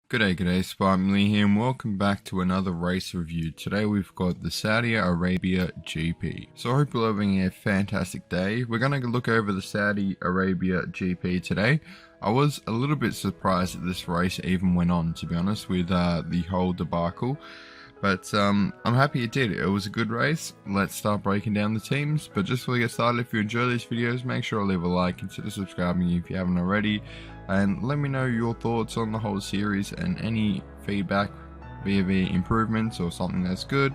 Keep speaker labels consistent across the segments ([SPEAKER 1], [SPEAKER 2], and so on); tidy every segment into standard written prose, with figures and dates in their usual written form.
[SPEAKER 1] G'day, Sparkly here and welcome back to another race review. Today we've got the Saudi Arabia GP. So I hope you're having a fantastic day. We're going to look over the Saudi Arabia GP today. I was a little bit surprised that this race even went on, to be honest, with the whole debacle. But I'm happy it did. It was a good race. Let's start breaking down the teams. But just before we get started, if you enjoy these videos, make sure to leave a like, consider subscribing if you haven't already. And let me know your thoughts on the whole series and any feedback, be it improvements or something that's good,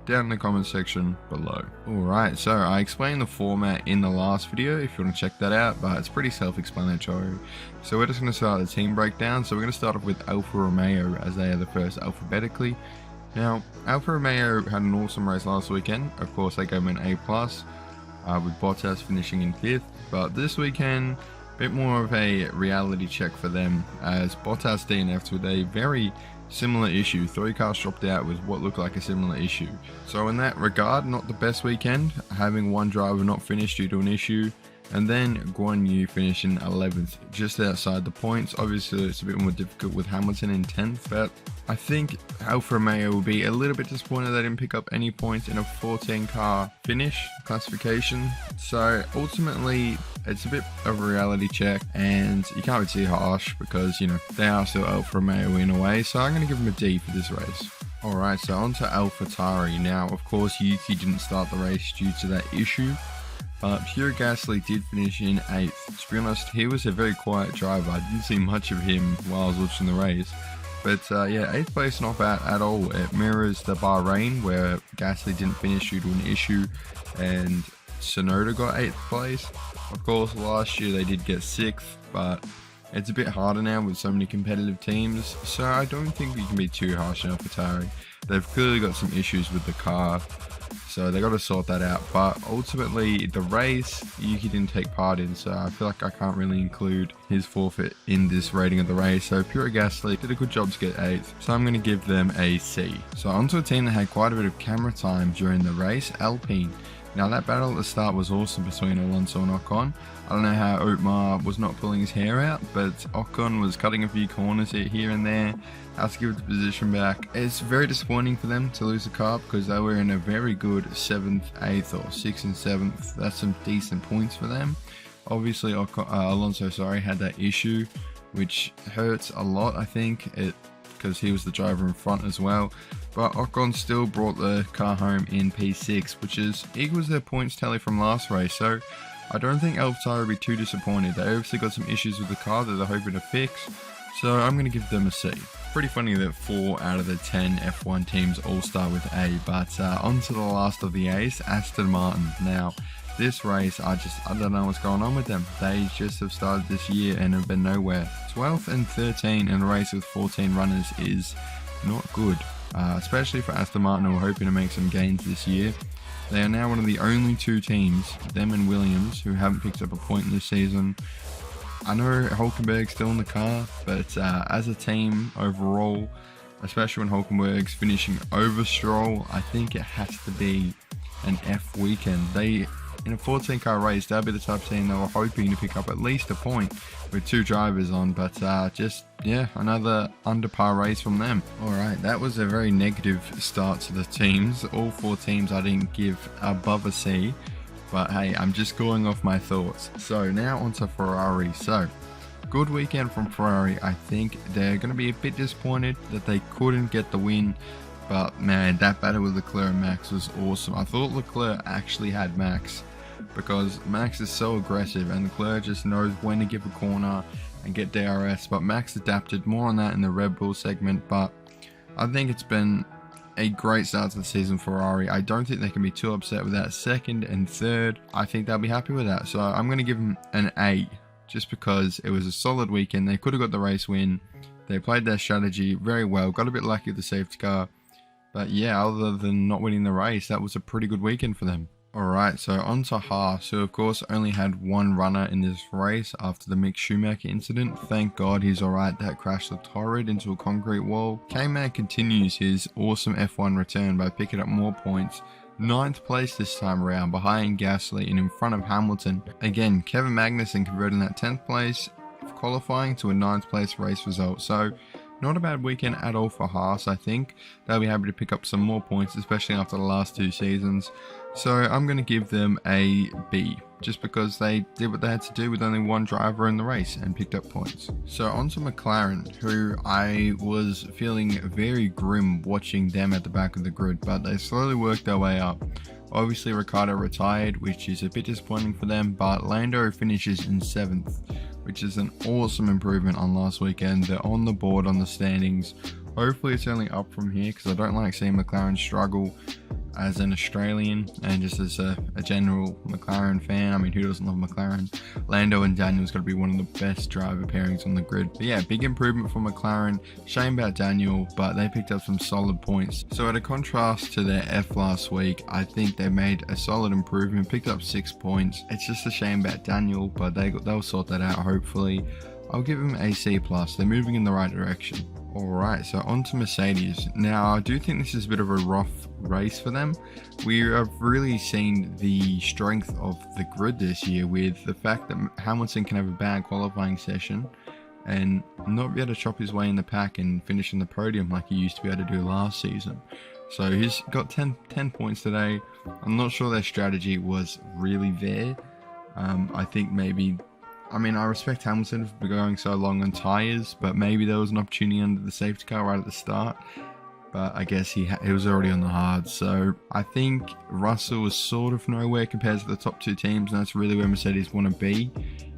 [SPEAKER 1] down in the comment section below. Alright, so I explained the format in the last video if you want to check that out, but it's pretty self-explanatory. So we're just going to start the team breakdown. So we're going to start off with Alfa Romeo as they are the first alphabetically. Now, Alfa Romeo had an awesome race last weekend. Of course, they gave them an A+, with Bottas finishing in 5th. But this weekend, a bit more of a reality check for them, as Bottas DNF'd with a very similar issue. 3 cars dropped out with what looked like a similar issue. So in that regard, not the best weekend, having one driver not finish due to an issue. And then Guan Yu finishing 11th, just outside the points. Obviously, it's a bit more difficult with Hamilton in 10th, but I think Alfa Romeo will be a little bit disappointed they didn't pick up any points in a 14-car finish classification. So ultimately, it's a bit of a reality check, and you can't be too harsh because, you know, they are still Alfa Romeo in a way. So I'm going to give them a D for this race. Alright, so on to Alphatauri. Now, of course, Yuki didn't start the race due to that issue. Pure Gasly did finish in 8th. To be honest, he was a very quiet driver. I didn't see much of him while I was watching the race. But yeah, 8th place not bad at all. It mirrors the Bahrain where Gasly didn't finish due to an issue and Tsunoda got 8th place. Of course, last year they did get 6th, but it's a bit harder now with so many competitive teams. So I don't think we can be too harsh on AlphaTauri. They've clearly got some issues with the car, so they got to sort that out. But ultimately, the race, Yuki didn't take part in, so I feel like I can't really include his forfeit in this rating of the race. So Pure Gasly did a good job to get 8th, so I'm going to give them a C. So onto a team that had quite a bit of camera time during the race, Alpine. Now that battle at the start was awesome between Alonso and Ocon. I don't know how Otmar was not pulling his hair out, but Ocon was cutting a few corners here and there, had to give the position back. It's very disappointing for them to lose the car because they were in a very good 7th, 8th or 6th and 7th. That's some decent points for them. Obviously Alonso had that issue, which hurts a lot, I think, because he was the driver in front as well. But Ocon still brought the car home in P6, which equals their points tally from last race. So I don't think AlphaTauri will be too disappointed. They obviously got some issues with the car that they're hoping to fix. So I'm going to give them a C. Pretty funny that 4 out of the 10 F1 teams all start with A. But on to the last of the A's, Aston Martin. Now, this race, I don't know what's going on with them. They just have started this year and have been nowhere. 12th and 13 in a race with 14 runners is not good. Especially for Aston Martin, who are hoping to make some gains this year. They are now one of the only 2 teams, them and Williams, who haven't picked up a point this season. I know Hulkenberg's still in the car, but as a team overall, especially when Hulkenberg's finishing over Stroll, I think it has to be an F weekend. In a 14-car race, they'll be the type of team they were hoping to pick up at least a point with 2 drivers on, but yeah, another under par race from them. Alright, that was a very negative start to the teams. All 4 teams I didn't give above a C, but hey, I'm just going off my thoughts. So now onto Ferrari. So, good weekend from Ferrari. I think they're going to be a bit disappointed that they couldn't get the win. But man, that battle with Leclerc and Max was awesome. I thought Leclerc actually had Max, because Max is so aggressive and Leclerc just knows when to give a corner and get DRS, but Max adapted. More on that in the Red Bull segment. But I think it's been a great start to the season for Ferrari. I don't think they can be too upset with that 2nd and 3rd. I think they'll be happy with that, so I'm going to give them an A, just because it was a solid weekend. They could have got the race win. They played their strategy very well, got a bit lucky with the safety car. But yeah, other than not winning the race, that was a pretty good weekend for them. Alright, so on to Haas, who of course only had 1 runner in this race after the Mick Schumacher incident. Thank God he's alright. That crashed the turret into a concrete wall. K-Man continues his awesome F1 return by picking up more points. 9th place this time around, behind Gasly and in front of Hamilton. Again, Kevin Magnussen converting that 10th place qualifying to a 9th place race result. So Not a bad weekend at all for Haas. I think they'll be happy to pick up some more points, especially after the last 2 seasons. So I'm going to give them a B, just because they did what they had to do with only 1 driver in the race and picked up points. So on to McLaren, who I was feeling very grim watching them at the back of the grid, but they slowly worked their way up. Obviously Ricciardo retired, which is a bit disappointing for them, but Lando finishes in 7th, which is an awesome improvement on last weekend. They're on the board on the standings. Hopefully it's only up from here, because I don't like seeing McLaren struggle as an Australian and just as a general McLaren fan. I mean, who doesn't love McLaren? Lando and Daniel's got to be one of the best driver pairings on the grid. But yeah, big improvement for McLaren. Shame about Daniel, but they picked up some solid points. So at a contrast to their F last week, I think they made a solid improvement, picked up 6 points. It's just a shame about Daniel, but they'll sort that out hopefully. I'll give them a C+. They're moving in the right direction. Alright, so on to Mercedes. Now, I do think this is a bit of a rough race for them. We have really seen the strength of the grid this year with the fact that Hamilton can have a bad qualifying session and not be able to chop his way in the pack and finish in the podium like he used to be able to do last season. So he's got 10 points today. I'm not sure their strategy was really there. I think maybe... I mean, I respect Hamilton for going so long on tyres, but maybe there was an opportunity under the safety car right at the start. But I guess he was already on the hard. So I think Russell was sort of nowhere compared to the top 2 teams, and that's really where Mercedes want to be.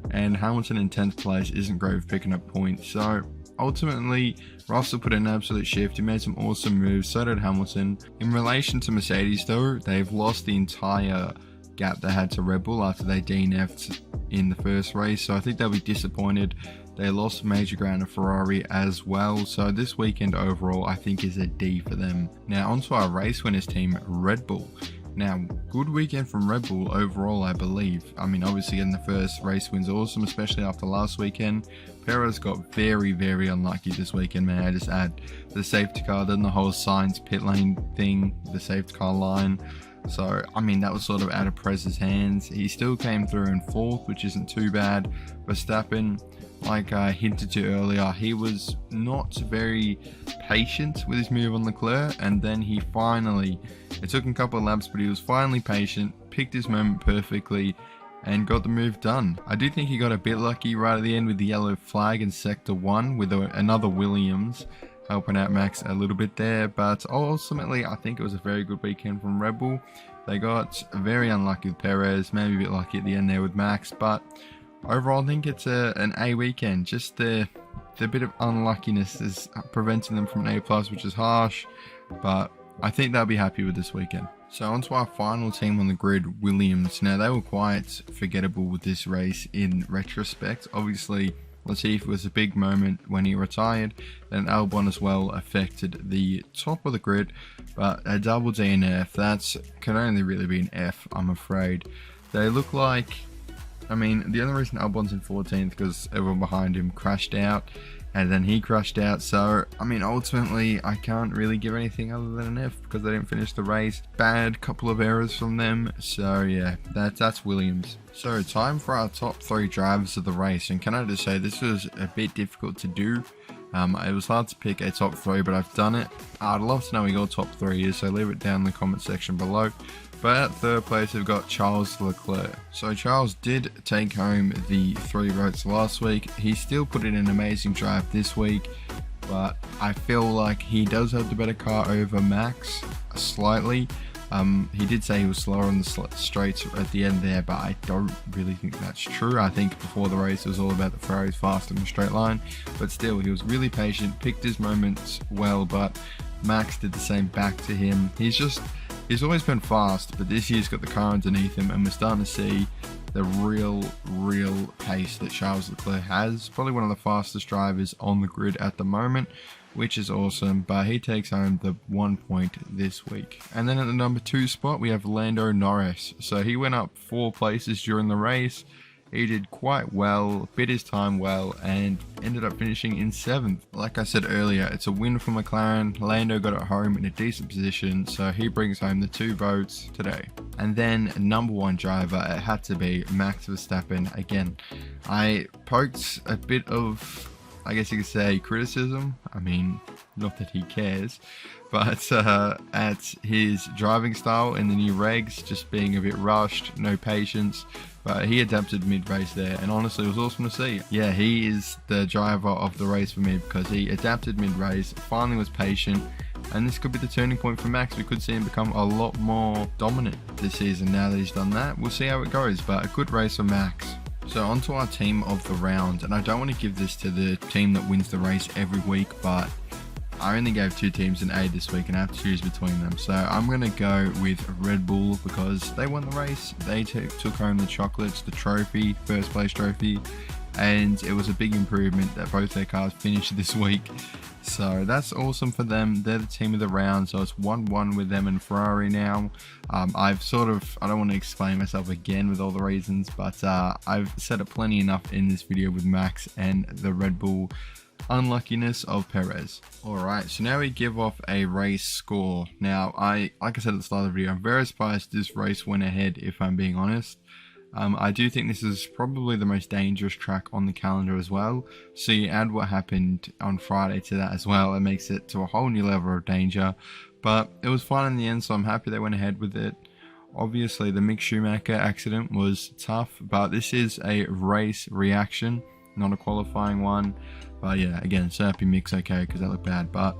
[SPEAKER 1] And Hamilton in 10th place isn't great with picking up points. So ultimately, Russell put in an absolute shift. He made some awesome moves, so did Hamilton. In relation to Mercedes though, they've lost the entire gap they had to Red Bull after they DNF'd in the first race, so I think they'll be disappointed. They lost major ground to Ferrari as well, so this weekend overall I think is a D for them. Now onto our race winners team, Red Bull. Now, good weekend from Red Bull overall, I believe. I mean, obviously getting the first race win's awesome, especially after last weekend. Perez got very, very unlucky this weekend, may I just add. The safety car, then the whole Sainz pit lane thing, the safety car line. So, I mean, that was sort of out of Perez's hands. He still came through in 4th, which isn't too bad. Verstappen, like I hinted to earlier, he was not very patient with his move on Leclerc, and then he finally, it took him a couple of laps, but he was finally patient, picked his moment perfectly, and got the move done. I do think he got a bit lucky right at the end with the yellow flag in Sector 1 with another Williams, helping out Max a little bit there, but ultimately I think it was a very good weekend from Red Bull. They got very unlucky with Perez, maybe a bit lucky at the end there with Max, but overall I think it's an A weekend. Just the bit of unluckiness is preventing them from an A+, which is harsh, but I think they'll be happy with this weekend. So on to our final team on the grid, Williams. Now they were quite forgettable with this race in retrospect. Obviously, Latifi was a big moment when he retired, then Albon as well affected the top of the grid, but a double DNF, that can only really be an F, I'm afraid. They look like, I mean, the only reason Albon's in 14th because everyone behind him crashed out, and then he crashed out, so, I mean, ultimately, I can't really give anything other than an F because they didn't finish the race. Bad couple of errors from them, so yeah, that's Williams. So, time for our top 3 drivers of the race, and can I just say, this was a bit difficult to do. It was hard to pick a top 3, but I've done it. I'd love to know what your top 3 is, so leave it down in the comment section below. But at 3rd place, we've got Charles Leclerc. So Charles did take home the 3 votes last week. He still put in an amazing drive this week, but I feel like he does have the better car over Max, slightly. He did say he was slower on the straights at the end there, but I don't really think that's true. I think before the race it was all about the Ferrari's fast in the straight line, but still he was really patient, picked his moments well, but Max did the same back to him. He's always been fast, but this year's got the car underneath him, and we're starting to see the real pace that Charles Leclerc has. Probably one of the fastest drivers on the grid at the moment, which is awesome, but he takes home the 1 point this week. And then at the number 2 spot, we have Lando Norris. So he went up 4 places during the race. He did quite well, bit his time well, and ended up finishing in 7th. Like I said earlier, it's a win for McLaren. Lando got it home in a decent position, so he brings home the 2 votes today. And then number 1 driver, it had to be Max Verstappen. Again, I poked a bit of I guess you could say, criticism. I mean, not that he cares, but at his driving style in the new regs, just being a bit rushed, no patience. But he adapted mid-race there, and honestly, it was awesome to see. Yeah, he is the driver of the race for me because he adapted mid-race, finally was patient, and this could be the turning point for Max. We could see him become a lot more dominant this season now that he's done that. We'll see how it goes, but a good race for Max. So onto our team of the round, and I don't want to give this to the team that wins the race every week, but I only gave 2 teams an A this week and I have to choose between them. So I'm going to go with Red Bull because they won the race. They took home the chocolates, the trophy, first place trophy, and it was a big improvement that both their cars finished this week. So that's awesome for them. They're the team of the round, so it's 1-1 with them and Ferrari now. I don't want to explain myself again with all the reasons, but I've said it plenty enough in this video with Max and the Red Bull unluckiness of Perez. Alright, so now we give off a race score. Now, like I said at the start of the video, I'm very surprised this race went ahead, if I'm being honest. I do think this is probably the most dangerous track on the calendar as well. So you add what happened on Friday to that as well, it makes it to a whole new level of danger. But it was fun in the end, so I'm happy they went ahead with it. Obviously, the Mick Schumacher accident was tough, but this is a race reaction, not a qualifying one. But yeah, again, so happy Mick's okay because that looked bad. But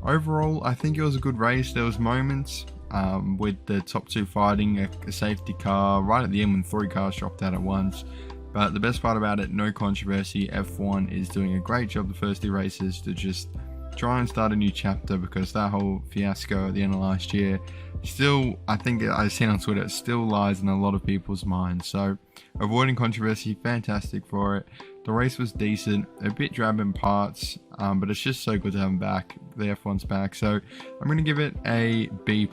[SPEAKER 1] overall, I think it was a good race. There was moments with the top 2 fighting, a safety car right at the end when 3 cars dropped out at once. But the best part about it, no controversy. F1 is doing a great job the first 2 races to just try and start a new chapter, because that whole fiasco at the end of last year still, I think I've seen on Twitter, it still lies in a lot of people's minds. So avoiding controversy, fantastic for it. The race was decent, a bit drab in parts, but it's just so good to have them back. The F1's back, so I'm going to give it a B+.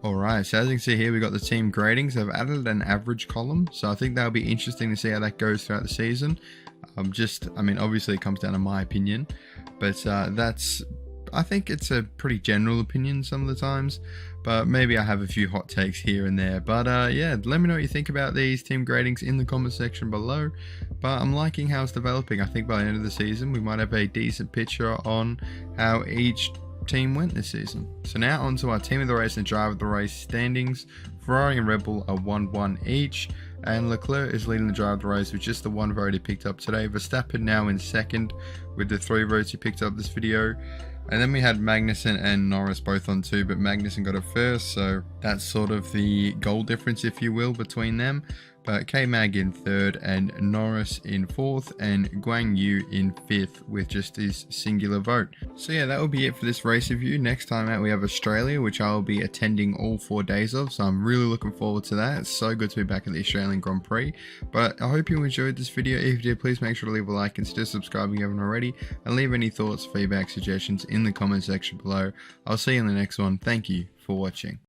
[SPEAKER 1] Alright, so as you can see here, we got the team gradings. I've added an average column, so I think that'll be interesting to see how that goes throughout the season. Obviously it comes down to my opinion, but I think it's a pretty general opinion some of the times, but maybe I have a few hot takes here and there. But yeah, let me know what you think about these team gradings in the comment section below. But I'm liking how it's developing. I think by the end of the season we might have a decent picture on how each team went this season. So now onto our team of the race and driver of the race standings. Ferrari and Red Bull are 1-1 each, and Leclerc is leading the driver of the race with just the 1 vote he picked up today. Verstappen now in second with the 3 votes he picked up this video. And then we had Magnussen and Norris both on 2, but Magnussen got it first, so that's sort of the goal difference, if you will, between them. But K-Mag in 3rd and Norris in 4th and Guan Yu in 5th with just his singular vote. So yeah, that will be it for this race review. Next time out we have Australia, which I will be attending all 4 days of, so I'm really looking forward to that. It's so good to be back at the Australian Grand Prix. But I hope you enjoyed this video. If you did, please make sure to leave a like and still subscribe if you haven't already, and leave any thoughts, feedback, suggestions in the comment section below. I'll see you in the next one. Thank you for watching.